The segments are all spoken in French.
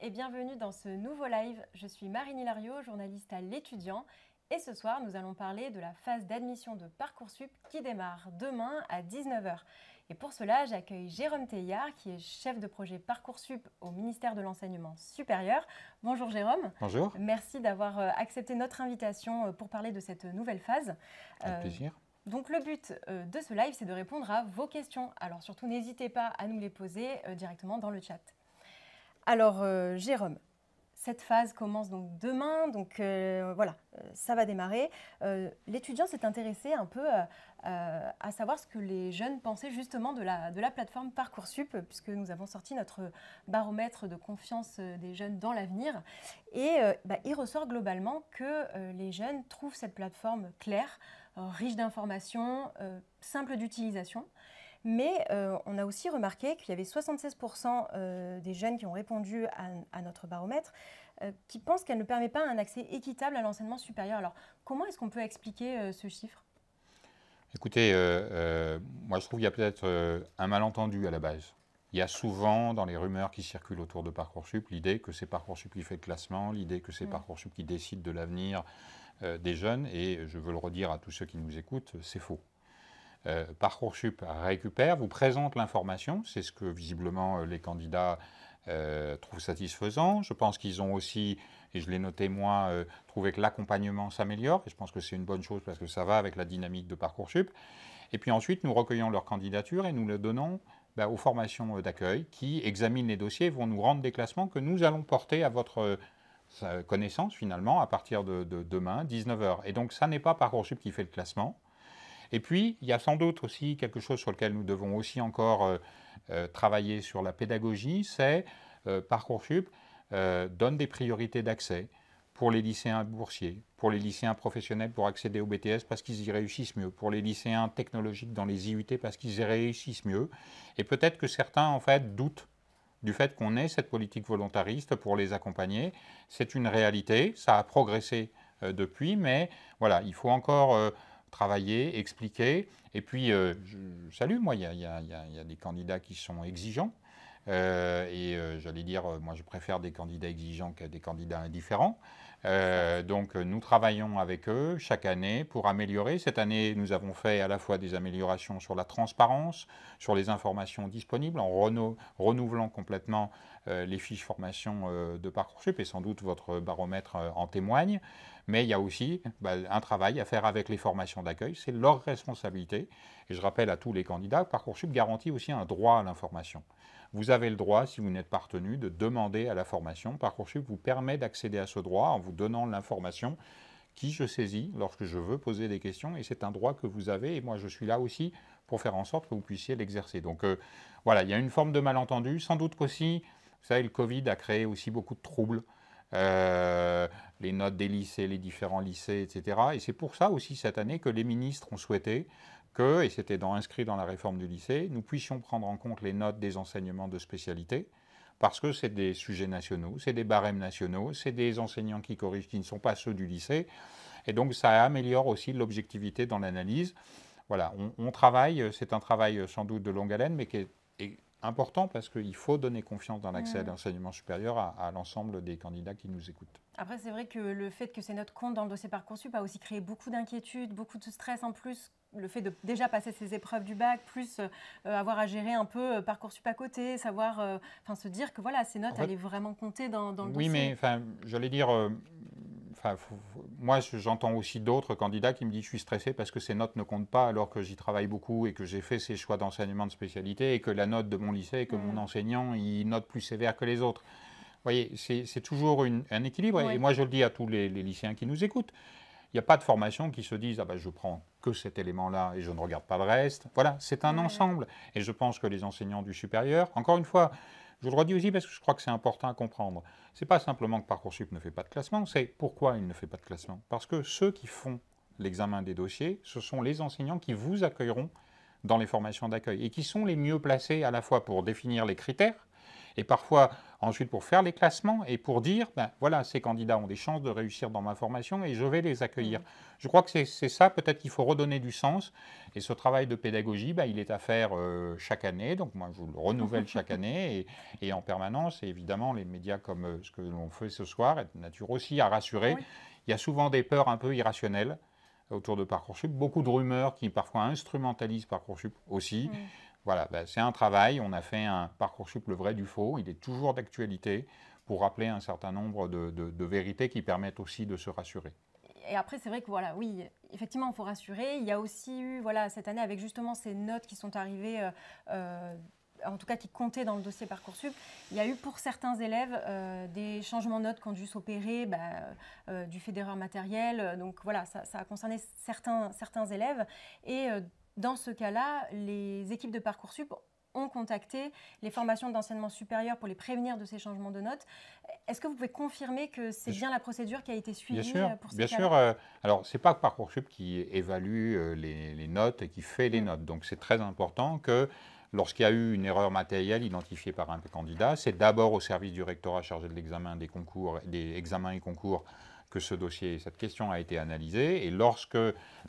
et bienvenue dans ce nouveau live. Je suis Marine Hilario, journaliste à l'Étudiant et ce soir nous allons parler de la phase d'admission de Parcoursup qui démarre demain à 19 h. Et pour cela, j'accueille Jérôme Teillard qui est chef de projet Parcoursup au ministère de l'Enseignement supérieur. Bonjour Jérôme. Bonjour. Merci d'avoir accepté notre invitation pour parler de cette nouvelle phase. Avec plaisir. Donc le but de ce live, c'est de répondre à vos questions. Alors surtout, n'hésitez pas à nous les poser directement dans le chat. Alors Jérôme, cette phase commence donc demain, donc voilà, ça va démarrer. L'étudiant s'est intéressé un peu à savoir ce que les jeunes pensaient justement de la plateforme Parcoursup, puisque nous avons sorti notre baromètre de confiance des jeunes dans l'avenir. Et il ressort globalement que les jeunes trouvent cette plateforme claire, riche d'informations, simple d'utilisation. Mais on a aussi remarqué qu'il y avait 76% des jeunes qui ont répondu à notre baromètre qui pensent qu'elle ne permet pas un accès équitable à l'enseignement supérieur. Alors, comment est-ce qu'on peut expliquer ce chiffre ? Écoutez, moi je trouve qu'il y a peut-être un malentendu à la base. Il y a souvent dans les rumeurs qui circulent autour de Parcoursup l'idée que c'est Parcoursup qui fait le classement, l'idée que c'est Parcoursup qui décide de l'avenir des jeunes. Et je veux le redire à tous ceux qui nous écoutent, c'est faux. Parcoursup récupère, vous présente l'information, c'est ce que visiblement les candidats trouvent satisfaisant. Je pense qu'ils ont aussi, et je l'ai noté moi, trouvé que l'accompagnement s'améliore, et je pense que c'est une bonne chose parce que ça va avec la dynamique de Parcoursup. Et puis ensuite, nous recueillons leur candidature et nous le donnons aux formations d'accueil qui examinent les dossiers, vont nous rendre des classements que nous allons porter à votre connaissance finalement à partir de demain, 19 h. Et donc ça n'est pas Parcoursup qui fait le classement. Et puis, il y a sans doute aussi quelque chose sur lequel nous devons aussi encore travailler sur la pédagogie, c'est Parcoursup donne des priorités d'accès pour les lycéens boursiers, pour les lycéens professionnels pour accéder au BTS parce qu'ils y réussissent mieux, pour les lycéens technologiques dans les IUT parce qu'ils y réussissent mieux. Et peut-être que certains, en fait, doutent du fait qu'on ait cette politique volontariste pour les accompagner. C'est une réalité, ça a progressé depuis, mais voilà, il faut encore travailler, expliquer. Et puis, je salue, moi, il y a des candidats qui sont exigeants. J'allais dire, moi, je préfère des candidats exigeants que des candidats indifférents. Donc, nous travaillons avec eux chaque année pour améliorer. Cette année, nous avons fait à la fois des améliorations sur la transparence, sur les informations disponibles, en renouvelant complètement les fiches formation de Parcoursup, et sans doute votre baromètre en témoigne. Mais il y a aussi un travail à faire avec les formations d'accueil. C'est leur responsabilité. Et je rappelle à tous les candidats, Parcoursup garantit aussi un droit à l'information. Vous avez le droit, si vous n'êtes pas retenu, de demander à la formation. Parcoursup vous permet d'accéder à ce droit en vous donnant l'information qui je saisis lorsque je veux poser des questions. Et c'est un droit que vous avez. Et moi, je suis là aussi pour faire en sorte que vous puissiez l'exercer. Donc voilà, il y a une forme de malentendu. Sans doute qu'aussi, vous savez, le Covid a créé aussi beaucoup de troubles. Les notes des lycées, les différents lycées, etc. Et c'est pour ça aussi cette année que les ministres ont souhaité que, et c'était inscrit dans la réforme du lycée, nous puissions prendre en compte les notes des enseignements de spécialité, parce que c'est des sujets nationaux, c'est des barèmes nationaux, c'est des enseignants qui corrigent, qui ne sont pas ceux du lycée, et donc ça améliore aussi l'objectivité dans l'analyse. Voilà, on travaille, c'est un travail sans doute de longue haleine, mais qui est important parce qu'il faut donner confiance dans l'accès à l'enseignement supérieur à l'ensemble des candidats qui nous écoutent. Après, c'est vrai que le fait que ces notes comptent dans le dossier Parcoursup a aussi créé beaucoup d'inquiétudes, beaucoup de stress en plus. Le fait de déjà passer ces épreuves du bac, plus avoir à gérer un peu Parcoursup à côté, savoir, se dire que voilà, ces notes allaient vraiment compter dans le dossier. Oui, mais j'allais dire, moi j'entends aussi d'autres candidats qui me disent je suis stressé parce que ces notes ne comptent pas alors que j'y travaille beaucoup et que j'ai fait ces choix d'enseignement de spécialité et que la note de mon lycée et que mon enseignant il note plus sévère que les autres. Vous voyez, c'est toujours un équilibre. Et moi je le dis à tous les lycéens qui nous écoutent. Il n'y a pas de formation qui se dise ah ben, je prends que cet élément-là et je ne regarde pas le reste. Voilà, c'est un ensemble. Et je pense que les enseignants du supérieur, encore une fois, je le redis aussi parce que je crois que c'est important à comprendre. Ce n'est pas simplement que Parcoursup ne fait pas de classement, c'est pourquoi il ne fait pas de classement. Parce que ceux qui font l'examen des dossiers, ce sont les enseignants qui vous accueilleront dans les formations d'accueil et qui sont les mieux placés à la fois pour définir les critères et parfois ensuite pour faire les classements et pour dire, ben, voilà, ces candidats ont des chances de réussir dans ma formation et je vais les accueillir. Je crois que c'est ça, peut-être qu'il faut redonner du sens. Et ce travail de pédagogie, ben, il est à faire chaque année. Donc moi, je le renouvelle chaque année et en permanence. Et évidemment, les médias comme ce que l'on fait ce soir est de nature aussi à rassurer. Oui. Il y a souvent des peurs un peu irrationnelles autour de Parcoursup, beaucoup de rumeurs qui parfois instrumentalisent Parcoursup aussi. Voilà, ben, c'est un travail, on a fait un Parcoursup le vrai du faux, il est toujours d'actualité pour rappeler un certain nombre de vérités qui permettent aussi de se rassurer. Et après, c'est vrai que voilà, oui, effectivement, il faut rassurer. Il y a aussi eu, voilà, cette année, avec justement ces notes qui sont arrivées, en tout cas qui comptaient dans le dossier Parcoursup, il y a eu pour certains élèves des changements de notes qui ont dû s'opérer du fait d'erreurs matérielles. Donc voilà, ça a concerné certains élèves. Et dans ce cas-là, les équipes de Parcoursup ont contacté les formations d'enseignement supérieur pour les prévenir de ces changements de notes. Est-ce que vous pouvez confirmer que c'est bien la procédure qui a été suivie pour ces cas-là ? Bien sûr. Alors, ce n'est pas Parcoursup qui évalue les notes et qui fait les notes. Donc, c'est très important que lorsqu'il y a eu une erreur matérielle identifiée par un candidat, c'est d'abord au service du rectorat chargé de l'examen des concours, des examens et concours que ce dossier, cette question a été analysée. Et lorsque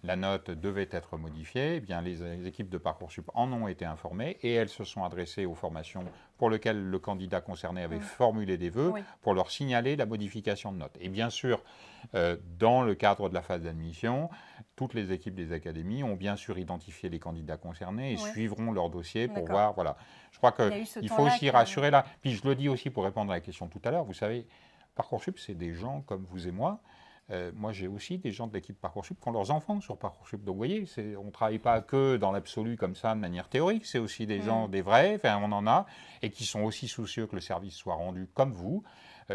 la note devait être modifiée, eh bien, les équipes de Parcoursup en ont été informées et elles se sont adressées aux formations pour lesquelles le candidat concerné avait formulé des vœux pour leur signaler la modification de note. Et bien sûr, dans le cadre de la phase d'admission, toutes les équipes des académies ont bien sûr identifié les candidats concernés et suivront leur dossier pour voir. Voilà. Je crois qu'il faut aussi rassurer là. Puis je le dis aussi pour répondre à la question tout à l'heure, vous savez, Parcoursup, c'est des gens comme vous et moi. Moi, j'ai aussi des gens de l'équipe Parcoursup qui ont leurs enfants sur Parcoursup. Donc, vous voyez, on ne travaille pas que dans l'absolu comme ça, de manière théorique. C'est aussi des gens, des vrais, enfin, on en a, et qui sont aussi soucieux que le service soit rendu comme vous,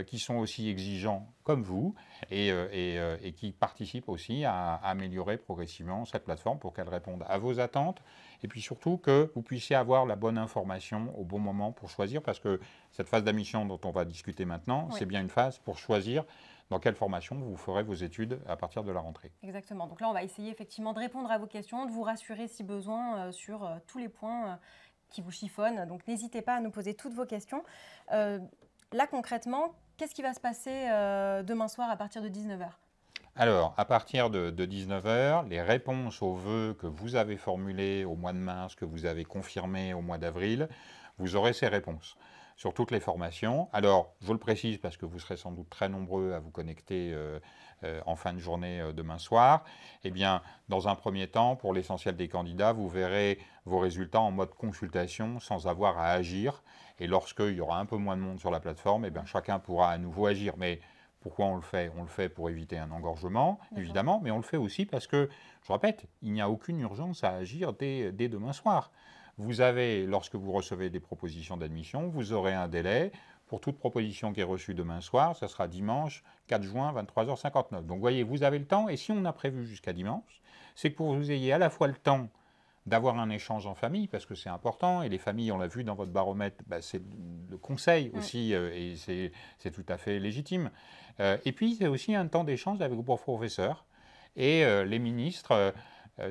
qui sont aussi exigeants comme vous, et qui participent aussi à améliorer progressivement cette plateforme pour qu'elle réponde à vos attentes, et puis surtout que vous puissiez avoir la bonne information au bon moment pour choisir, parce que cette phase d'admission dont on va discuter maintenant, c'est bien une phase pour choisir dans quelle formation vous ferez vos études à partir de la rentrée. Exactement. Donc là, on va essayer effectivement de répondre à vos questions, de vous rassurer si besoin sur tous les points qui vous chiffonnent. Donc n'hésitez pas à nous poser toutes vos questions. Là, concrètement, qu'est-ce qui va se passer demain soir à partir de 19h ? Alors, à partir de 19h, les réponses aux vœux que vous avez formulés au mois de mars, que vous avez confirmés au mois d'avril, vous aurez ces réponses sur toutes les formations. Alors, je le précise parce que vous serez sans doute très nombreux à vous connecter en fin de journée demain soir. Eh bien, dans un premier temps, pour l'essentiel des candidats, vous verrez vos résultats en mode consultation sans avoir à agir. Et lorsqu'il y aura un peu moins de monde sur la plateforme, eh bien, chacun pourra à nouveau agir. Mais pourquoi on le fait ? On le fait pour éviter un engorgement, évidemment, mais on le fait aussi parce que, je répète, il n'y a aucune urgence à agir dès demain soir. Vous avez, lorsque vous recevez des propositions d'admission, vous aurez un délai. Pour toute proposition qui est reçue demain soir, ça sera dimanche 4 juin, 23h59. Donc, vous voyez, vous avez le temps. Et si on a prévu jusqu'à dimanche, c'est que pour que vous ayez à la fois le temps d'avoir un échange en famille, parce que c'est important, et les familles, on l'a vu dans votre baromètre, c'est le conseil aussi, et c'est tout à fait légitime. Et puis, c'est aussi un temps d'échange avec vos professeurs. Et les ministres,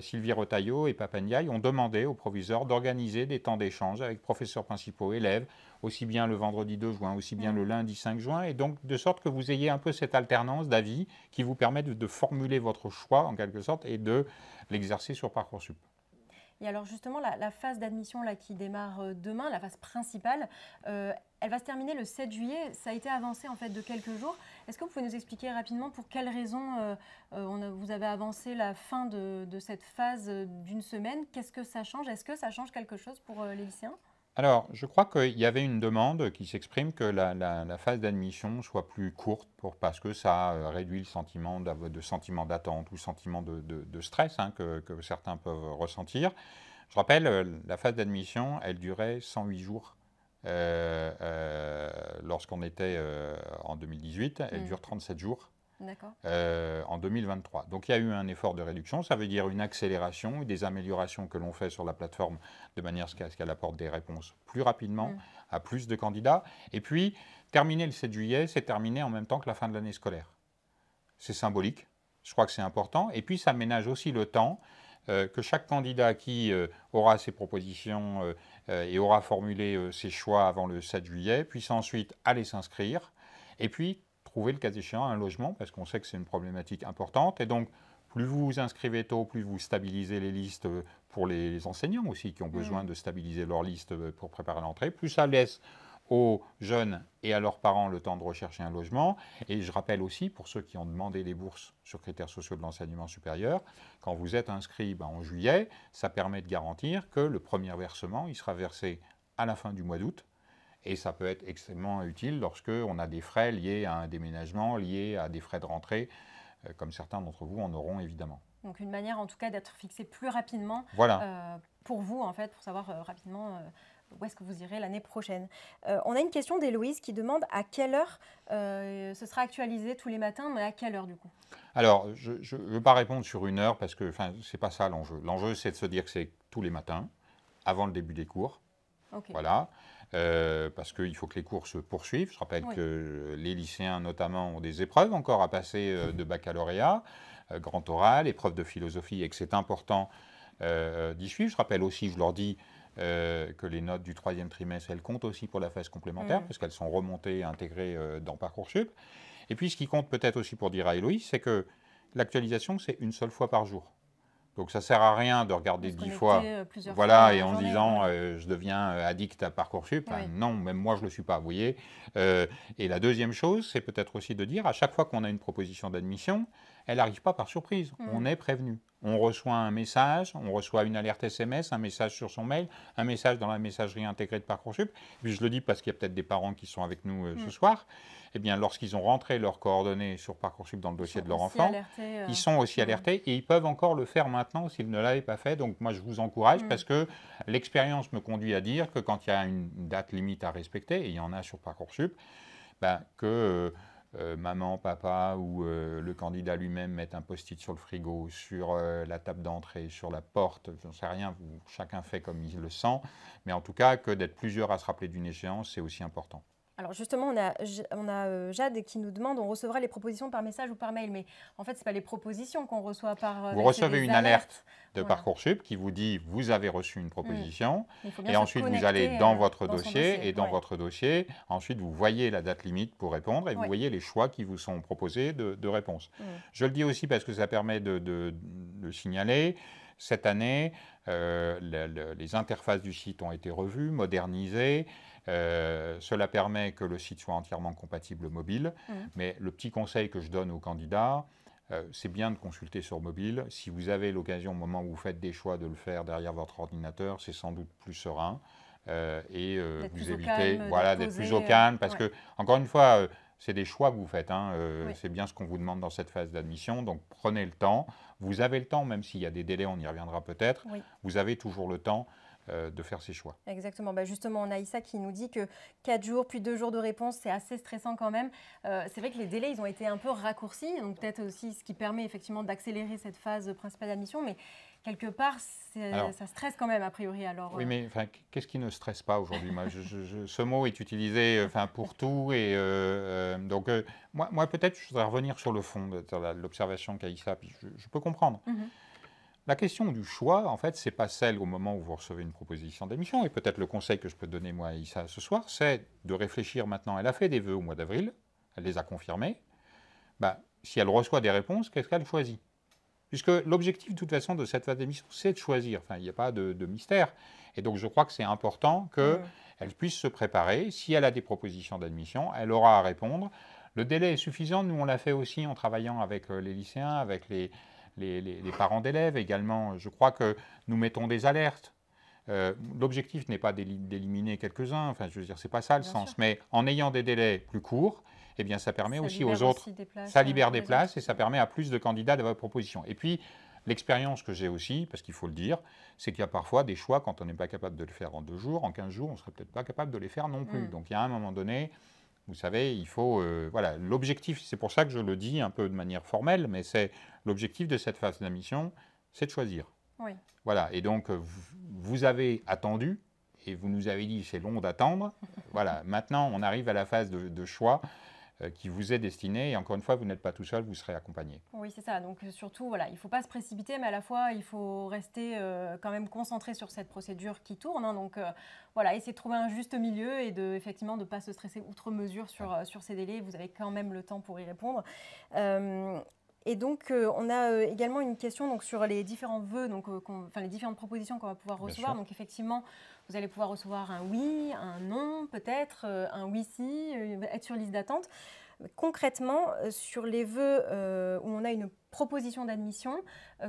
Sylvie Retailleau et Papa Ndiaye, ont demandé aux proviseurs d'organiser des temps d'échange avec professeurs principaux, élèves, aussi bien le vendredi 2 juin, aussi bien le lundi 5 juin, et donc de sorte que vous ayez un peu cette alternance d'avis qui vous permet de formuler votre choix, en quelque sorte, et de l'exercer sur Parcoursup. Et alors justement, la phase d'admission qui démarre demain, la phase principale, elle va se terminer le 7 juillet. Ça a été avancé en fait de quelques jours. Est-ce que vous pouvez nous expliquer rapidement pour quelles raisons vous avez avancé la fin de cette phase d'une semaine ? Qu'est-ce que ça change ? Est-ce que ça change quelque chose pour les lycéens ? Alors, je crois qu'il y avait une demande qui s'exprime que la phase d'admission soit plus courte parce que ça réduit le sentiment d'attente ou le sentiment de stress que certains peuvent ressentir. Je rappelle, la phase d'admission, elle durait 108 jours. Lorsqu'on était en 2018, elle dure 37 jours. En 2023. Donc il y a eu un effort de réduction, ça veut dire une accélération et des améliorations que l'on fait sur la plateforme de manière à ce qu'elle apporte des réponses plus rapidement à plus de candidats. Et puis, terminer le 7 juillet, c'est terminer en même temps que la fin de l'année scolaire. C'est symbolique, je crois que c'est important. Et puis ça ménage aussi le temps que chaque candidat qui aura ses propositions et aura formulé ses choix avant le 7 juillet, puisse ensuite aller s'inscrire et puis trouver le cas échéant un logement, parce qu'on sait que c'est une problématique importante. Et donc, plus vous vous inscrivez tôt, plus vous stabilisez les listes pour les enseignants aussi, qui ont besoin de stabiliser leurs listes pour préparer l'entrée, plus ça laisse aux jeunes et à leurs parents le temps de rechercher un logement. Et je rappelle aussi, pour ceux qui ont demandé les bourses sur critères sociaux de l'enseignement supérieur, quand vous êtes inscrit en juillet, ça permet de garantir que le premier versement, il sera versé à la fin du mois d'août. Et ça peut être extrêmement utile lorsque on a des frais liés à un déménagement, liés à des frais de rentrée, comme certains d'entre vous en auront évidemment. Donc une manière en tout cas d'être fixé plus rapidement pour vous, en fait, pour savoir rapidement où est-ce que vous irez l'année prochaine. On a une question d'Héloïse qui demande à quelle heure ce sera actualisé tous les matins, mais à quelle heure du coup? Alors, je ne veux pas répondre sur une heure parce que ce n'est pas ça l'enjeu. L'enjeu, c'est de se dire que c'est tous les matins, avant le début des cours. Okay. Voilà. Parce qu'il faut que les cours se poursuivent. Je rappelle que les lycéens, notamment, ont des épreuves encore à passer de baccalauréat, grand oral, épreuve de philosophie, et que c'est important d'y suivre. Je rappelle aussi, je leur dis que les notes du 3e trimestre, elles comptent aussi pour la phase complémentaire, parce qu'elles sont remontées, intégrées dans Parcoursup. Et puis, ce qui compte peut-être aussi pour dire à Héloïse, c'est que l'actualisation, c'est une seule fois par jour. Donc ça ne sert à rien de regarder 10 fois, voilà, et en se disant je deviens addict à Parcoursup. Enfin, non, même moi je ne le suis pas, vous voyez. Et la deuxième chose, c'est peut-être aussi de dire, à chaque fois qu'on a une proposition d'admission, elle n'arrive pas par surprise, on est prévenu. On reçoit un message, on reçoit une alerte SMS, un message sur son mail, un message dans la messagerie intégrée de Parcoursup. Et puis je le dis parce qu'il y a peut-être des parents qui sont avec nous ce soir. Eh bien, lorsqu'ils ont rentré leurs coordonnées sur Parcoursup dans le dossier de leur enfant, ils sont aussi alertés et ils peuvent encore le faire maintenant s'ils ne l'avaient pas fait. Donc moi, je vous encourage parce que l'expérience me conduit à dire que quand il y a une date limite à respecter, et il y en a sur Parcoursup, que maman, papa ou le candidat lui-même mettent un post-it sur le frigo, sur la table d'entrée, sur la porte, je n'en sais rien, chacun fait comme il le sent, mais en tout cas, que d'être plusieurs à se rappeler d'une échéance, c'est aussi important. Alors justement, on a Jade qui nous demande, on recevra les propositions par message ou par mail, mais en fait, ce n'est pas les propositions qu'on reçoit par mail. Vous recevez une alerte de Parcoursup qui vous dit « vous avez reçu une proposition » et ensuite vous allez dans votre dossier et dans votre dossier, ensuite vous voyez la date limite pour répondre et vous voyez les choix qui vous sont proposés de réponse. Je le dis aussi parce que ça permet de signaler. Cette année, les interfaces du site ont été revues, modernisées. Cela permet que le site soit entièrement compatible mobile. Mais le petit conseil que je donne aux candidats, c'est bien de consulter sur mobile. Si vous avez l'occasion, au moment où vous faites des choix, de le faire derrière votre ordinateur, c'est sans doute plus serein. Et vous évitez d'être plus au calme. Parce que, encore une fois, c'est des choix que vous faites. C'est bien ce qu'on vous demande dans cette phase d'admission. Donc prenez le temps. Vous avez le temps, même s'il y a des délais, on y reviendra peut-être. Vous avez toujours le temps de faire ses choix. Exactement. Justement, on a Issa qui nous dit que 4 jours, puis 2 jours de réponse, c'est assez stressant quand même. C'est vrai que les délais, ils ont été un peu raccourcis, donc peut-être aussi ce qui permet effectivement d'accélérer cette phase principale d'admission, mais quelque part, ça stresse quand même a priori. Alors, oui, mais qu'est-ce qui ne stresse pas aujourd'hui? Ce mot est utilisé pour tout, et donc moi peut-être je voudrais revenir sur le fond de l'observation qu'a Issa, puis je peux comprendre. La question du choix, en fait, ce n'est pas celle au moment où vous recevez une proposition d'admission. Et peut-être le conseil que je peux donner, moi, à Issa, ce soir, c'est de réfléchir maintenant. Elle a fait des vœux au mois d'avril, elle les a confirmés. Si elle reçoit des réponses, qu'est-ce qu'elle choisit? Puisque l'objectif, de toute façon, de cette phase d'émission, c'est de choisir. Enfin, il n'y a pas de mystère. Et donc, je crois que c'est important qu'elle puisse se préparer. Si elle a des propositions d'admission, elle aura à répondre. Le délai est suffisant. Nous, on l'a fait aussi en travaillant avec les lycéens, avec les parents d'élèves également. Je crois que nous mettons des alertes. L'objectif n'est pas d'éliminer quelques-uns, je veux dire, c'est pas ça le sens. Mais en ayant des délais plus courts, eh bien, ça permet aussi aux autres, ça libère des places et ça permet à plus de candidats d'avoir proposition. Et puis, l'expérience que j'ai aussi, parce qu'il faut le dire, c'est qu'il y a parfois des choix, quand on n'est pas capable de le faire en 2 jours, en 15 jours, on ne serait peut-être pas capable de les faire non plus. Donc, il y a un moment donné, vous savez, il faut, l'objectif, c'est pour ça que je le dis un peu de manière formelle, mais c'est l'objectif de cette phase d'admission, c'est de choisir. Voilà, et donc vous avez attendu, et vous nous avez dit c'est long d'attendre. Voilà, maintenant on arrive à la phase de choix. qui vous est destiné. Et encore une fois, vous n'êtes pas tout seul, vous serez accompagné. Oui, c'est ça. Donc surtout, voilà, il ne faut pas se précipiter, mais à la fois, il faut rester quand même concentré sur cette procédure qui tourne. Hein. Donc voilà, essayer de trouver un juste milieu et effectivement de ne pas se stresser outre mesure sur ces délais. Vous avez quand même le temps pour y répondre. Et donc, on a également une question donc, sur les différents vœux, donc, les différentes propositions qu'on va pouvoir recevoir. Donc, effectivement, vous allez pouvoir recevoir un oui, un non, peut-être, un oui si, être sur liste d'attente. Concrètement, sur les vœux où on a une proposition d'admission,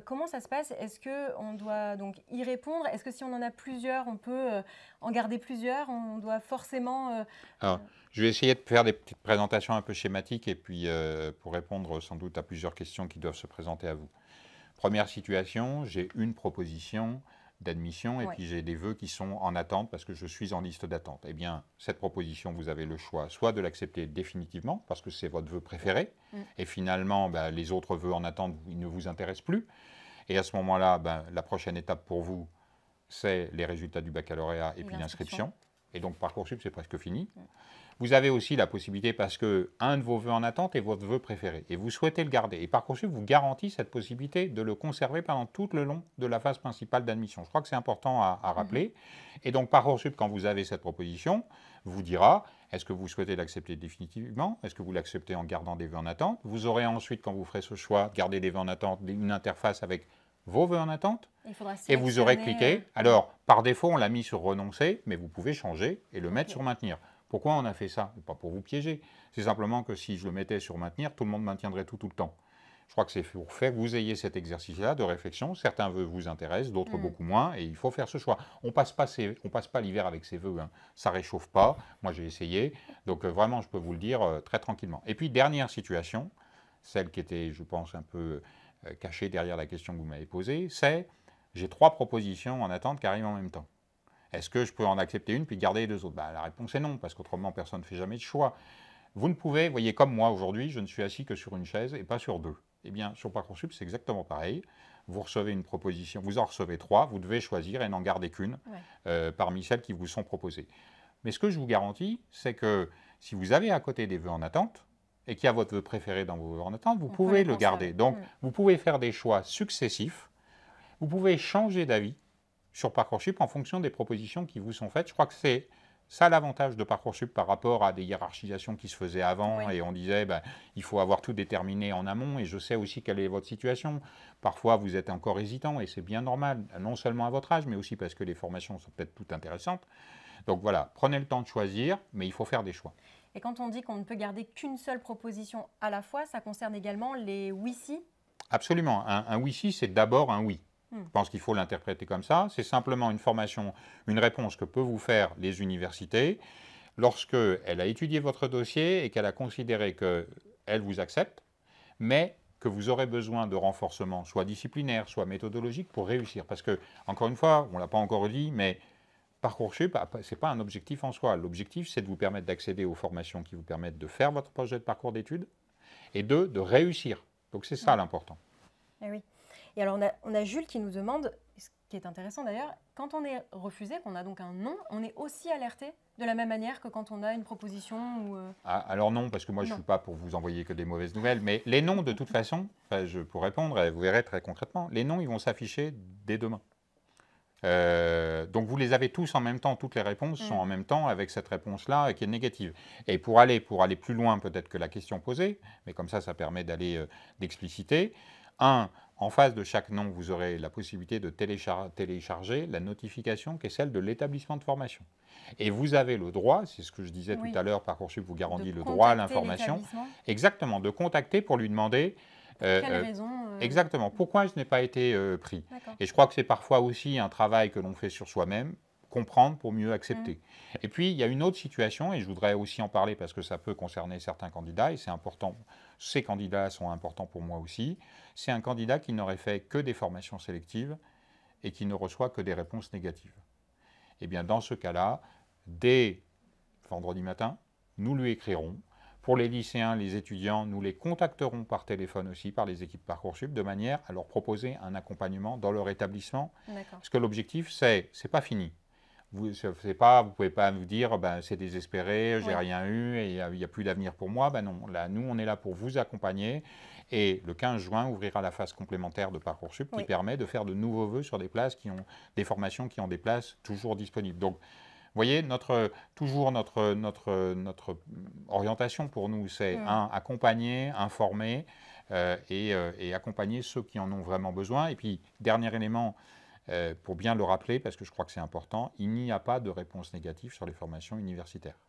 comment ça se passe? Est-ce qu'on doit donc y répondre? Est-ce que si on en a plusieurs, on peut en garder plusieurs? On doit forcément... Alors, je vais essayer de faire des petites présentations un peu schématiques et puis pour répondre sans doute à plusieurs questions qui doivent se présenter à vous. Première situation, j'ai une proposition d'admission et puis j'ai des vœux qui sont en attente parce que je suis en liste d'attente. Eh bien, cette proposition, vous avez le choix soit de l'accepter définitivement parce que c'est votre vœu préféré et finalement, les autres vœux en attente, ils ne vous intéressent plus. Et à ce moment-là, la prochaine étape pour vous, c'est les résultats du baccalauréat et puis l'inscription. Et donc, Parcoursup, c'est presque fini. Vous avez aussi la possibilité, parce qu'un de vos vœux en attente est votre vœu préféré, et vous souhaitez le garder. Et Parcoursup vous garantit cette possibilité de le conserver pendant tout le long de la phase principale d'admission. Je crois que c'est important à rappeler. Et donc, Parcoursup, quand vous avez cette proposition, vous dira, est-ce que vous souhaitez l'accepter définitivement? Est-ce que vous l'acceptez en gardant des vœux en attente? Vous aurez ensuite, quand vous ferez ce choix, garder des vœux en attente, une interface avec vos vœux en attente, et vous aurez cliqué. Alors, par défaut, on l'a mis sur renoncer, mais vous pouvez changer et le mettre sur maintenir. Pourquoi on a fait ça? Pas pour vous piéger. C'est simplement que si je le mettais sur maintenir, tout le monde maintiendrait tout le temps. Je crois que c'est pour faire que vous ayez cet exercice-là de réflexion. Certains vœux vous intéressent, d'autres beaucoup moins, et il faut faire ce choix. On passe pas l'hiver avec ses vœux. Hein. Ça réchauffe pas. Moi, j'ai essayé. Donc, vraiment, je peux vous le dire très tranquillement. Et puis, dernière situation, celle qui était, je pense, un peu cachée derrière la question que vous m'avez posée, c'est j'ai 3 propositions en attente qui arrivent en même temps. Est-ce que je peux en accepter une puis garder les 2 autres? La réponse est non, parce qu'autrement, personne ne fait jamais de choix. Vous ne pouvez, voyez, comme moi aujourd'hui, je ne suis assis que sur une chaise et pas sur 2. Eh bien, sur Parcoursup, c'est exactement pareil. Vous recevez une proposition, vous en recevez 3, vous devez choisir et n'en garder qu'une parmi celles qui vous sont proposées. Mais ce que je vous garantis, c'est que si vous avez à côté des vœux en attente, et qu'il y a votre vœu préféré dans vos vœux en attente, vous pouvez le garder. Donc, vous pouvez faire des choix successifs, vous pouvez changer d'avis sur Parcoursup en fonction des propositions qui vous sont faites. Je crois que c'est ça l'avantage de Parcoursup par rapport à des hiérarchisations qui se faisaient avant et on disait il faut avoir tout déterminé en amont et je sais aussi quelle est votre situation. Parfois vous êtes encore hésitant et c'est bien normal, non seulement à votre âge mais aussi parce que les formations sont peut-être toutes intéressantes. Donc voilà, prenez le temps de choisir mais il faut faire des choix. Et quand on dit qu'on ne peut garder qu'une seule proposition à la fois, ça concerne également les oui-si? Absolument, un oui-si c'est d'abord un oui. Je pense qu'il faut l'interpréter comme ça. C'est simplement une formation, une réponse que peuvent vous faire les universités lorsqu'elle a étudié votre dossier et qu'elle a considéré qu'elle vous accepte, mais que vous aurez besoin de renforcement, soit disciplinaire, soit méthodologique, pour réussir. Parce que, encore une fois, on ne l'a pas encore dit, mais Parcoursup, ce n'est pas un objectif en soi. L'objectif, c'est de vous permettre d'accéder aux formations qui vous permettent de faire votre projet de parcours d'études et de réussir. Donc c'est ça l'important. Eh oui. Et alors, on a Jules qui nous demande, ce qui est intéressant d'ailleurs, quand on est refusé, qu'on a donc un non, on est aussi alerté de la même manière que quand on a une proposition ou alors non, parce que moi je ne suis pas pour vous envoyer que des mauvaises nouvelles, mais les noms de toute façon, pour répondre, vous verrez très concrètement, les noms ils vont s'afficher dès demain. Donc vous les avez tous en même temps, toutes les réponses sont en même temps avec cette réponse-là qui est négative. Et pour aller plus loin peut-être que la question posée, mais comme ça permet d'aller d'expliciter, en face de chaque nom, vous aurez la possibilité de télécharger la notification qui est celle de l'établissement de formation. Et vous avez le droit, c'est ce que je disais tout à l'heure, Parcoursup vous garantit le droit à l'information. Exactement, de contacter pour lui demander quelle raison exactement, pourquoi je n'ai pas été pris. Et je crois que c'est parfois aussi un travail que l'on fait sur soi-même, comprendre pour mieux accepter. Et puis, il y a une autre situation, et je voudrais aussi en parler parce que ça peut concerner certains candidats, et c'est important, ces candidats sont importants pour moi aussi, c'est un candidat qui n'aurait fait que des formations sélectives et qui ne reçoit que des réponses négatives. Et bien, dans ce cas-là, dès vendredi matin, nous lui écrirons. Pour les lycéens, les étudiants, nous les contacterons par téléphone aussi, par les équipes Parcoursup, de manière à leur proposer un accompagnement dans leur établissement. Parce que l'objectif, c'est pas fini. vous ne pouvez pas nous dire ben, c'est désespéré, j'ai Oui. rien eu et il n'y a plus d'avenir pour moi. Ben non, là, nous, on est là pour vous accompagner. Et le 15 juin ouvrira la phase complémentaire de Parcoursup qui Oui. permet de faire de nouveaux vœux sur des places qui ont des formations qui ont des places toujours disponibles. Donc, vous voyez, toujours notre orientation pour nous, c'est accompagner, informer et accompagner ceux qui en ont vraiment besoin. Et puis, dernier élément, pour bien le rappeler, parce que je crois que c'est important, il n'y a pas de réponse négative sur les formations universitaires.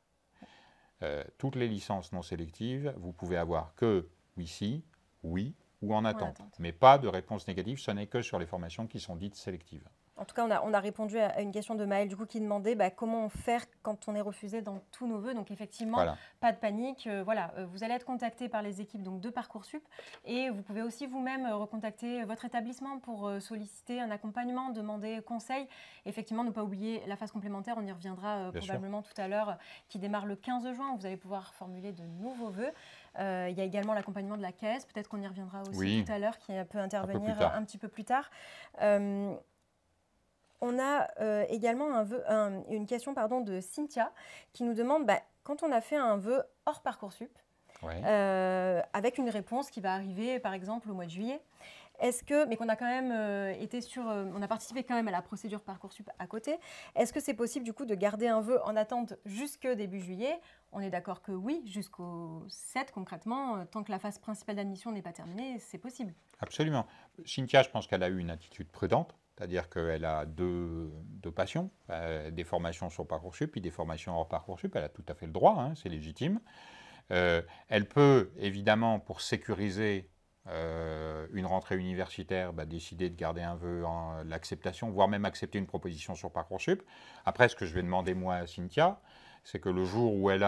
Toutes les licences non sélectives, vous pouvez avoir que oui, si, oui ou en attente. Mais pas de réponse négative, ce n'est que sur les formations qui sont dites sélectives. En tout cas, on a répondu à une question de Maëlle, du coup, qui demandait comment faire quand on est refusé dans tous nos vœux. Donc, effectivement, pas de panique. Vous allez être contacté par les équipes donc, de Parcoursup et vous pouvez aussi vous-même recontacter votre établissement pour solliciter un accompagnement, demander conseil. Effectivement, ne pas oublier la phase complémentaire, on y reviendra probablement tout à l'heure, qui démarre le 15 juin. Où vous allez pouvoir formuler de nouveaux vœux. Il y a également l'accompagnement de la caisse, peut-être qu'on y reviendra aussi tout à l'heure, qui peut intervenir un petit peu plus tard. On a également une question de Cynthia qui nous demande quand on a fait un vœu hors Parcoursup, avec une réponse qui va arriver par exemple au mois de juillet, mais qu'on a quand même on a participé quand même à la procédure Parcoursup à côté, est-ce que c'est possible du coup de garder un vœu en attente jusque début juillet? On est d'accord que oui, jusqu'au 7 concrètement, tant que la phase principale d'admission n'est pas terminée, c'est possible. Absolument. Cynthia, je pense qu'elle a eu une attitude prudente. C'est-à-dire qu'elle a deux passions, des formations sur Parcoursup et des formations hors Parcoursup. Elle a tout à fait le droit, hein, c'est légitime. Elle peut, évidemment, pour sécuriser une rentrée universitaire, décider de garder un vœu en l'acceptation, voire même accepter une proposition sur Parcoursup. Après, ce que je vais demander, moi, à Cynthia, c'est que le jour où elle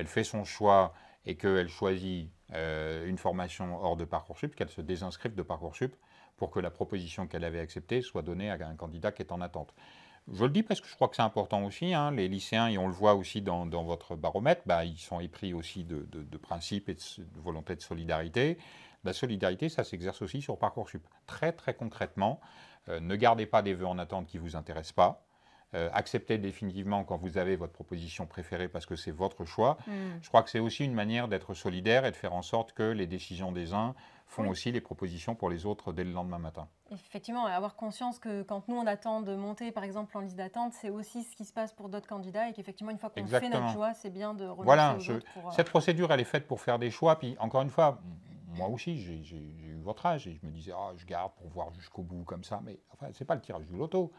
fait son choix et qu'elle choisit une formation hors de Parcoursup, qu'elle se désinscrive de Parcoursup, pour que la proposition qu'elle avait acceptée soit donnée à un candidat qui est en attente. Je le dis parce que je crois que c'est important aussi, hein, les lycéens, et on le voit aussi dans votre baromètre, ils sont épris aussi de principes et de volonté de solidarité. La solidarité, ça s'exerce aussi sur Parcoursup. Très très concrètement, ne gardez pas des vœux en attente qui ne vous intéressent pas. Acceptez définitivement quand vous avez votre proposition préférée parce que c'est votre choix. Je crois que c'est aussi une manière d'être solidaire et de faire en sorte que les décisions des uns font aussi les propositions pour les autres dès le lendemain matin. Effectivement, avoir conscience que quand nous on attend de monter par exemple en liste d'attente, c'est aussi ce qui se passe pour d'autres candidats et qu'effectivement une fois qu'on fait notre choix, c'est bien de renoncer aux autres. Cette procédure elle est faite pour faire des choix, puis encore une fois, moi aussi j'ai eu votre âge et je me disais je garde pour voir jusqu'au bout comme ça, mais enfin c'est pas le tirage du loto.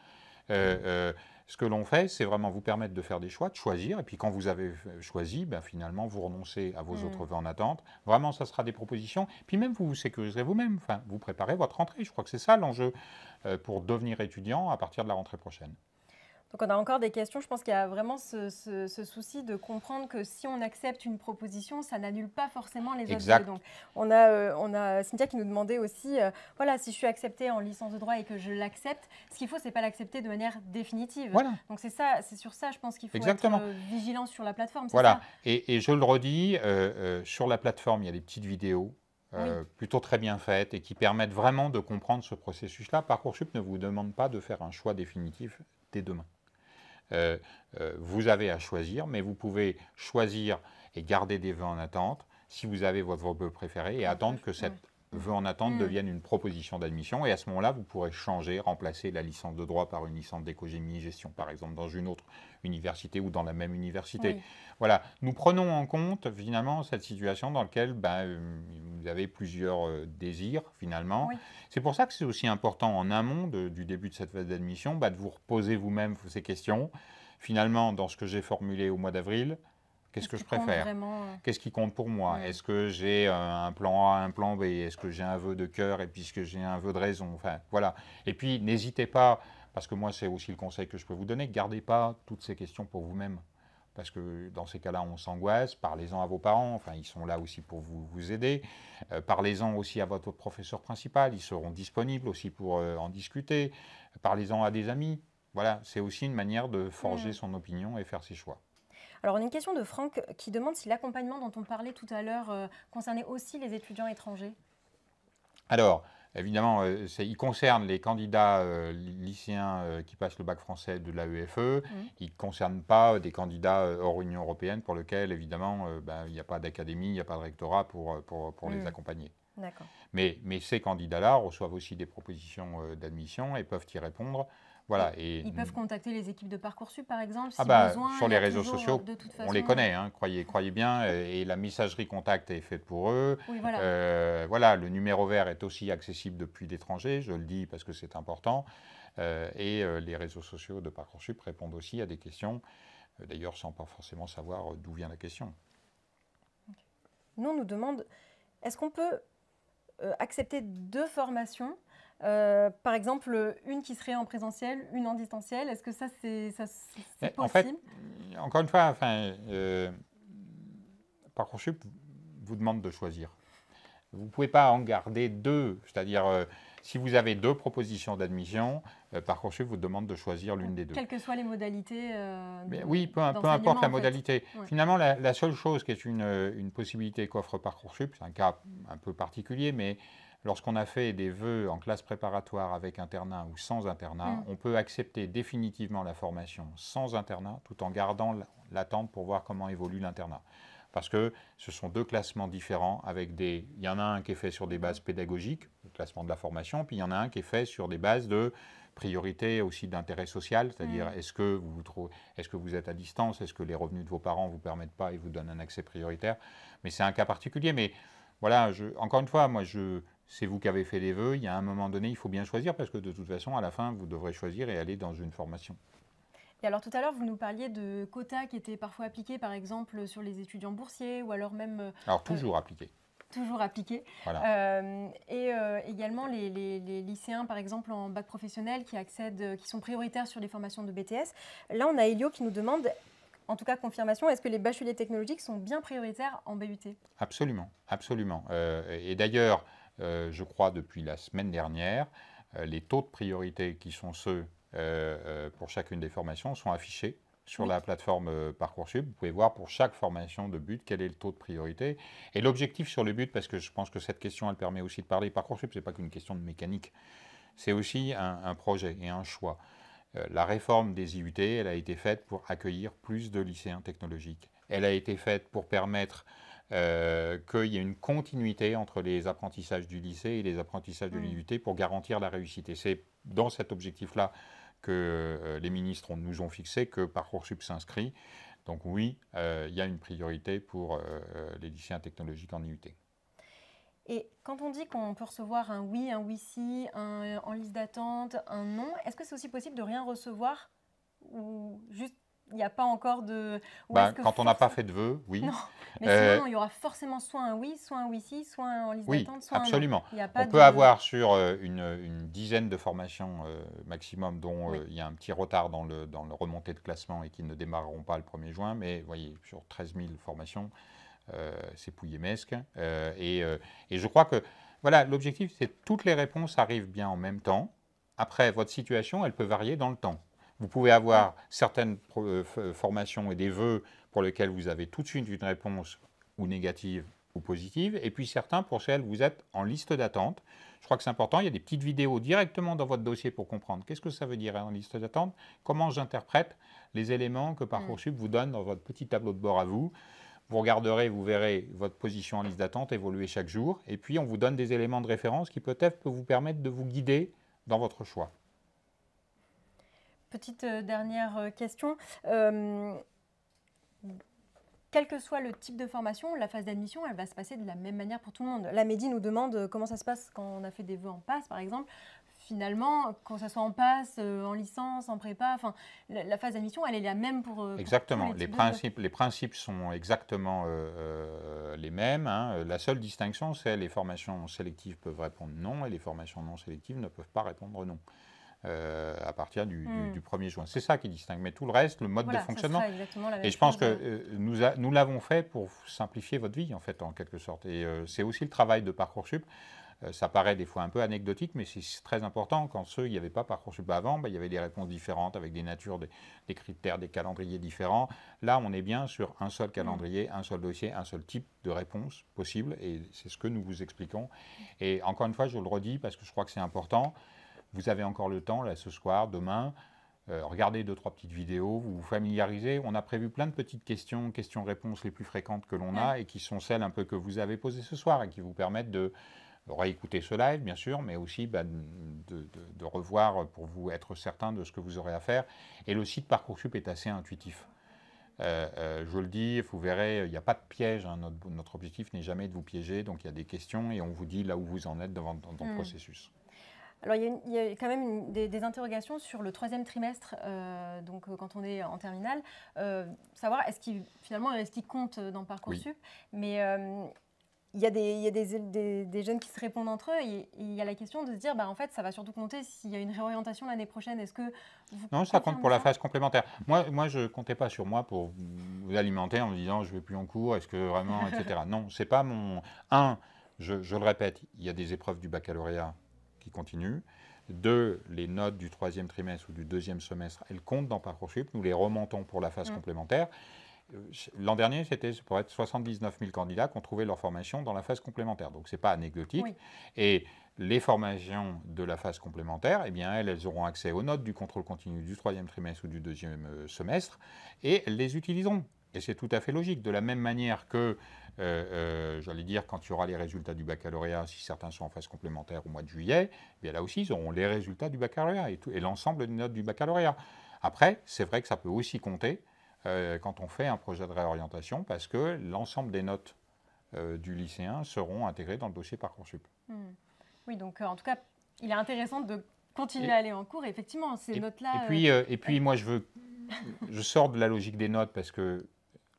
Ce que l'on fait, c'est vraiment vous permettre de faire des choix, de choisir, et puis quand vous avez choisi, finalement, vous renoncez à vos autres vœux en attente. Vraiment, ça sera des propositions. Puis même, vous vous sécuriserez vous-même. Enfin, vous préparez votre rentrée. Je crois que c'est ça l'enjeu pour devenir étudiant à partir de la rentrée prochaine. Donc on a encore des questions. Je pense qu'il y a vraiment ce souci de comprendre que si on accepte une proposition, ça n'annule pas forcément les autres vœux. Donc on a Cynthia qui nous demandait aussi, si je suis acceptée en licence de droit et que je l'accepte, ce qu'il faut, c'est pas l'accepter de manière définitive. Donc c'est sur ça, je pense qu'il faut être vigilant sur la plateforme. Ça et je le redis, sur la plateforme, il y a des petites vidéos. Plutôt très bien faites et qui permettent vraiment de comprendre ce processus-là. Parcoursup ne vous demande pas de faire un choix définitif dès demain. Vous avez à choisir, mais vous pouvez choisir et garder des vœux en attente si vous avez votre vœu préféré et attendre que cette vœu en attente devienne une proposition d'admission. Et à ce moment-là, vous pourrez changer, remplacer la licence de droit par une licence d'éco-génie-gestion, par exemple, dans une autre université ou dans la même université. Voilà, nous prenons en compte finalement cette situation dans laquelle vous avez plusieurs désirs finalement. C'est pour ça que c'est aussi important en amont du début de cette phase d'admission de vous reposer vous-même ces questions. Finalement, dans ce que j'ai formulé au mois d'avril, qu'est-ce que je préfère? Qu'est-ce qui compte pour moi? Est-ce que j'ai un plan A, un plan B? Est-ce que j'ai un vœu de cœur et puis est-ce que j'ai un vœu de raison? Enfin, voilà. Et puis, n'hésitez pas, parce que moi, c'est aussi le conseil que je peux vous donner, gardez pas toutes ces questions pour vous-même. Parce que dans ces cas-là, on s'angoisse. Parlez-en à vos parents. Enfin, ils sont là aussi pour vous aider. Parlez-en aussi à votre professeur principal. Ils seront disponibles aussi pour en discuter. Parlez-en à des amis. Voilà, c'est aussi une manière de forger son opinion et faire ses choix. Alors, on a une question de Franck qui demande si l'accompagnement dont on parlait tout à l'heure concernait aussi les étudiants étrangers. Alors, Évidemment, il concerne les candidats lycéens qui passent le bac français de l'AEFE. Il ne concerne pas des candidats hors Union européenne pour lesquels, évidemment, il n'y a pas d'académie, il n'y a pas de rectorat pour les accompagner. Mais ces candidats-là reçoivent aussi des propositions d'admission et peuvent y répondre. Voilà, ils peuvent contacter les équipes de Parcoursup, par exemple, si besoin. Sur les réseaux sociaux, on les connaît, hein, croyez bien, et la messagerie contact est faite pour eux. Oui, voilà. Voilà, le numéro vert est aussi accessible depuis l'étranger, je le dis parce que c'est important. Et les réseaux sociaux de Parcoursup répondent aussi à des questions, d'ailleurs sans pas forcément savoir d'où vient la question. Nous, on nous demande, est-ce qu'on peut accepter 2 formations, par exemple, une qui serait en présentiel, une en distanciel. Est-ce que ça, c'est possible? En fait, encore une fois, Parcoursup vous demande de choisir. Vous ne pouvez pas en garder 2, c'est-à-dire si vous avez 2 propositions d'admission, Parcoursup vous demande de choisir l'une des 2. Quelles que soient les modalités oui, peu importe la modalité. Ouais. Finalement, la seule chose qui est une possibilité qu'offre Parcoursup, c'est un cas un peu particulier, mais lorsqu'on a fait des vœux en classe préparatoire avec internat ou sans internat, on peut accepter définitivement la formation sans internat tout en gardant l'attente pour voir comment évolue l'internat. Parce que ce sont 2 classements différents il y en a un qui est fait sur des bases pédagogiques, le classement de la formation, puis il y en a un qui est fait sur des bases de priorité aussi d'intérêt social, c'est-à-dire est-ce que vous êtes à distance, est-ce que les revenus de vos parents ne vous permettent pas et vous donnent un accès prioritaire. Mais c'est un cas particulier. Mais voilà, encore une fois, c'est vous qui avez fait les vœux, il y a un moment donné, il faut bien choisir parce que de toute façon, à la fin, vous devrez choisir et aller dans une formation. Et alors tout à l'heure, vous nous parliez de quotas qui étaient parfois appliqués, par exemple, sur les étudiants boursiers ou alors même… Alors toujours appliqués. Toujours appliqués. Voilà. Et également les lycéens, par exemple, en bac professionnel qui sont prioritaires sur les formations de BTS. Là, on a Elio qui nous demande… En tout cas, confirmation, est-ce que les bacheliers technologiques sont bien prioritaires en BUT? Absolument, absolument. Et d'ailleurs, je crois depuis la semaine dernière, les taux de priorité qui sont ceux pour chacune des formations sont affichés sur la plateforme Parcoursup. Vous pouvez voir pour chaque formation de BUT quel est le taux de priorité. Et l'objectif sur le BUT, parce que je pense que cette question, elle permet aussi de parler Parcoursup, ce n'est pas qu'une question de mécanique, c'est aussi un projet et un choix. La réforme des IUT, elle a été faite pour accueillir plus de lycéens technologiques. Elle a été faite pour permettre qu'il y ait une continuité entre les apprentissages du lycée et les apprentissages de l'IUT pour garantir la réussite. Et c'est dans cet objectif-là que les ministres nous ont fixé que Parcoursup s'inscrit. Donc oui, il y a une priorité pour les lycéens technologiques en IUT. Et quand on dit qu'on peut recevoir un oui si, un en liste d'attente, un non, est-ce que c'est aussi possible de rien recevoir ou juste il n'y a pas encore de… Quand on n'a pas fait de vœux, oui. Non, mais sinon, il y aura forcément soit un oui si, soit un en liste d'attente, soit absolument. un non. On peut avoir sur une dizaine de formations maximum dont il y a un petit retard dans le remontée de classement et qui ne démarreront pas le 1er juin, mais vous voyez, sur 13 000 formations, c'est pouillemesque. Et je crois que voilà, l'objectif, c'est que toutes les réponses arrivent bien en même temps. Après, votre situation, elle peut varier dans le temps. Vous pouvez avoir certaines formations et des vœux pour lesquels vous avez tout de suite une réponse ou négative ou positive, et puis certains pour lesquels vous êtes en liste d'attente. Je crois que c'est important, il y a des petites vidéos directement dans votre dossier pour comprendre qu'est-ce que ça veut dire en liste d'attente, comment j'interprète les éléments que Parcoursup vous donne dans votre petit tableau de bord à vous. Vous regarderez, vous verrez votre position en liste d'attente évoluer chaque jour, et puis on vous donne des éléments de référence qui peut-être peuvent vous permettre de vous guider dans votre choix. Petite dernière question. Quel que soit le type de formation, la phase d'admission, elle va se passer de la même manière pour tout le monde. La Mehdi nous demande comment ça se passe quand on a fait des vœux en passe, par exemple. Finalement, quand ça soit en passe, en licence, en prépa, enfin, la phase d'admission, elle est la même pour… Exactement. Les principes sont exactement les mêmes. Hein. La seule distinction, c'est les formations sélectives peuvent répondre non et les formations non sélectives ne peuvent pas répondre non. À partir du 1er juin. C'est ça qui distingue. Mais tout le reste, le mode de fonctionnement. Et je pense que nous l'avons fait pour simplifier votre vie, en fait, en quelque sorte. Et c'est aussi le travail de Parcoursup Ça paraît des fois un peu anecdotique, mais c'est très important. Quand il n'y avait pas Parcoursup avant, il y avait des réponses différentes avec des natures, des critères, des calendriers différents. Là, on est bien sur un seul calendrier, un seul dossier, un seul type de réponse possible, et c'est ce que nous vous expliquons. Et encore une fois, je le redis parce que je crois que c'est important. Vous avez encore le temps, là, ce soir, demain. Regardez 2-3 petites vidéos, vous vous familiarisez. On a prévu plein de petites questions-réponses les plus fréquentes que l'on a et qui sont celles un peu que vous avez posées ce soir et qui vous permettent de réécouter ce live, bien sûr, mais aussi de revoir pour vous être certain de ce que vous aurez à faire. Et le site Parcoursup est assez intuitif. Je le dis, vous verrez, il n'y a pas de piège. Hein. Notre objectif n'est jamais de vous piéger. Donc il y a des questions et on vous dit là où vous en êtes dans le processus. Alors, il y a quand même des interrogations sur le 3e trimestre, quand on est en terminale, savoir finalement est-ce qu'il compte dans Parcoursup. Oui. Mais il y a des jeunes qui se répondent entre eux et il y a la question de se dire, en fait, ça va surtout compter s'il y a une réorientation l'année prochaine. Est-ce que non, ça compte pour la phase complémentaire. Moi, je ne comptais pas sur moi pour vous alimenter en me disant, je ne vais plus en cours, est-ce que vraiment, etc. Non, c'est pas mon... Je le répète, il y a des épreuves du baccalauréat qui continuent. 2, les notes du 3e trimestre ou du 2e semestre, elles comptent dans Parcoursup. Nous les remontons pour la phase complémentaire. L'an dernier, c'était pour être 79 000 candidats qui ont trouvé leur formation dans la phase complémentaire. Donc, ce n'est pas anecdotique. Oui. Et les formations de la phase complémentaire, eh bien, elles auront accès aux notes du contrôle continu du 3e trimestre ou du 2e semestre et elles les utiliseront. Et c'est tout à fait logique. De la même manière que, j'allais dire, quand il y aura les résultats du baccalauréat, si certains sont en phase complémentaire au mois de juillet, eh bien là aussi, ils auront les résultats du baccalauréat et l'ensemble des notes du baccalauréat. Après, c'est vrai que ça peut aussi compter quand on fait un projet de réorientation, parce que l'ensemble des notes du lycéen seront intégrées dans le dossier Parcoursup. Oui, donc en tout cas, il est intéressant de continuer à aller en cours. Et effectivement, ces notes-là... Et puis moi, je sors de la logique des notes parce que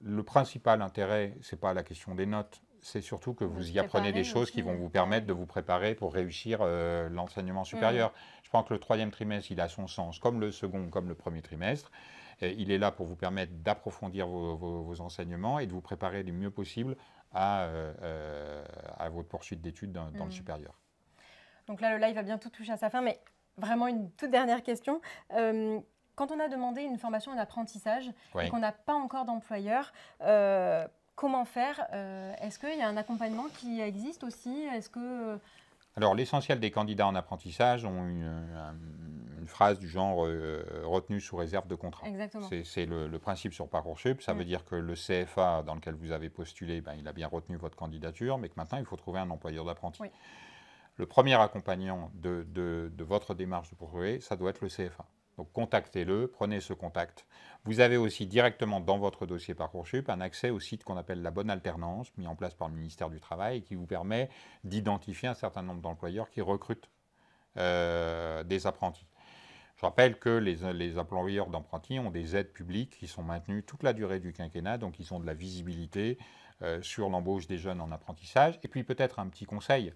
le principal intérêt, ce n'est pas la question des notes, c'est surtout que vous y apprenez des choses qui vont vous permettre de vous préparer pour réussir l'enseignement supérieur. Je pense que le 3e trimestre, il a son sens, comme le second, comme le 1er trimestre. Il est là pour vous permettre d'approfondir vos enseignements et de vous préparer du mieux possible à votre poursuite d'études dans le supérieur. Donc là, le live va bientôt toucher à sa fin, mais vraiment une toute dernière question. Quand on a demandé une formation d'apprentissage et qu'on n'a pas encore d'employeur, comment faire? Est-ce qu'il y a un accompagnement qui existe aussi? Alors, l'essentiel des candidats en apprentissage ont une phrase du genre retenue sous réserve de contrat. Exactement. C'est le principe sur Parcoursup. Ça veut dire que le CFA dans lequel vous avez postulé, il a bien retenu votre candidature, mais que maintenant, il faut trouver un employeur d'apprenti. Oui. Le premier accompagnant de votre démarche de poursuivre, ça doit être le CFA. Donc, contactez-le, prenez ce contact. Vous avez aussi directement dans votre dossier Parcoursup un accès au site qu'on appelle la bonne alternance, mis en place par le ministère du Travail, et qui vous permet d'identifier un certain nombre d'employeurs qui recrutent des apprentis. Je rappelle que les employeurs d'apprentis ont des aides publiques qui sont maintenues toute la durée du quinquennat, donc ils ont de la visibilité sur l'embauche des jeunes en apprentissage. Et puis peut-être un petit conseil.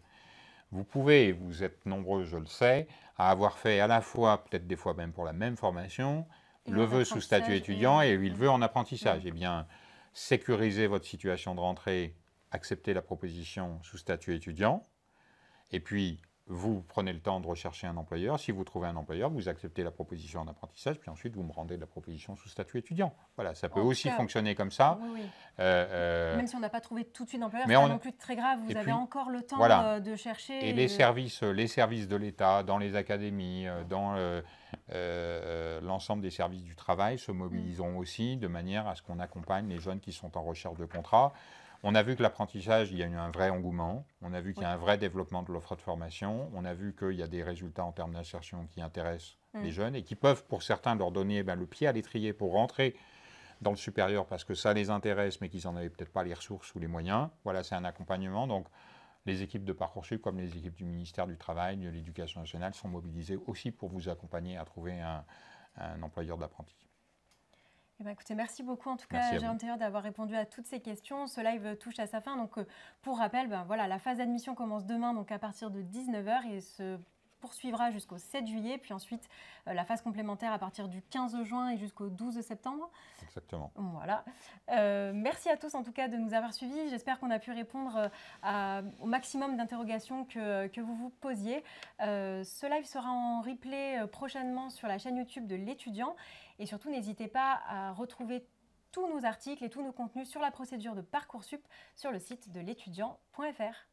Vous pouvez, vous êtes nombreux, je le sais, à avoir fait à la fois, peut-être des fois même pour la même formation, le vœu sous statut étudiant et le vœu en apprentissage. Eh bien, sécurisez votre situation de rentrée, acceptez la proposition sous statut étudiant, et puis vous prenez le temps de rechercher un employeur. Si vous trouvez un employeur, vous acceptez la proposition en apprentissage, puis ensuite vous me rendez la proposition sous statut étudiant. Voilà, ça peut aussi fonctionner comme ça. Oui, oui. Même si on n'a pas trouvé tout de suite d'employeur, ce n'est pas non plus très grave. Vous avez encore le temps de chercher. Et les services de l'État, dans les académies, dans l'ensemble des services du travail se mobiliseront aussi de manière à ce qu'on accompagne les jeunes qui sont en recherche de contrat. On a vu que l'apprentissage, il y a eu un vrai engouement. On a vu qu'il y a un vrai développement de l'offre de formation. On a vu qu'il y a des résultats en termes d'insertion qui intéressent les jeunes et qui peuvent, pour certains, leur donner le pied à l'étrier pour rentrer dans le supérieur parce que ça les intéresse, mais qu'ils n'en avaient peut-être pas les ressources ou les moyens. Voilà, c'est un accompagnement. Donc, les équipes de Parcoursup, comme les équipes du ministère du Travail, de l'Éducation nationale, sont mobilisées aussi pour vous accompagner à trouver un employeur d'apprenti. Eh bien, écoutez, merci beaucoup en tout cas, Jérôme Tailleur, d'avoir répondu à toutes ces questions. Ce live touche à sa fin. Donc, pour rappel, voilà, la phase d'admission commence demain donc à partir de 19 h et se poursuivra jusqu'au 7 juillet, puis ensuite la phase complémentaire à partir du 15 juin et jusqu'au 12 septembre. Exactement. Voilà. Merci à tous en tout cas de nous avoir suivis. J'espère qu'on a pu répondre au maximum d'interrogations que vous vous posiez. Ce live sera en replay prochainement sur la chaîne YouTube de l'étudiant. Et surtout, n'hésitez pas à retrouver tous nos articles et tous nos contenus sur la procédure de Parcoursup sur le site de l'étudiant.fr.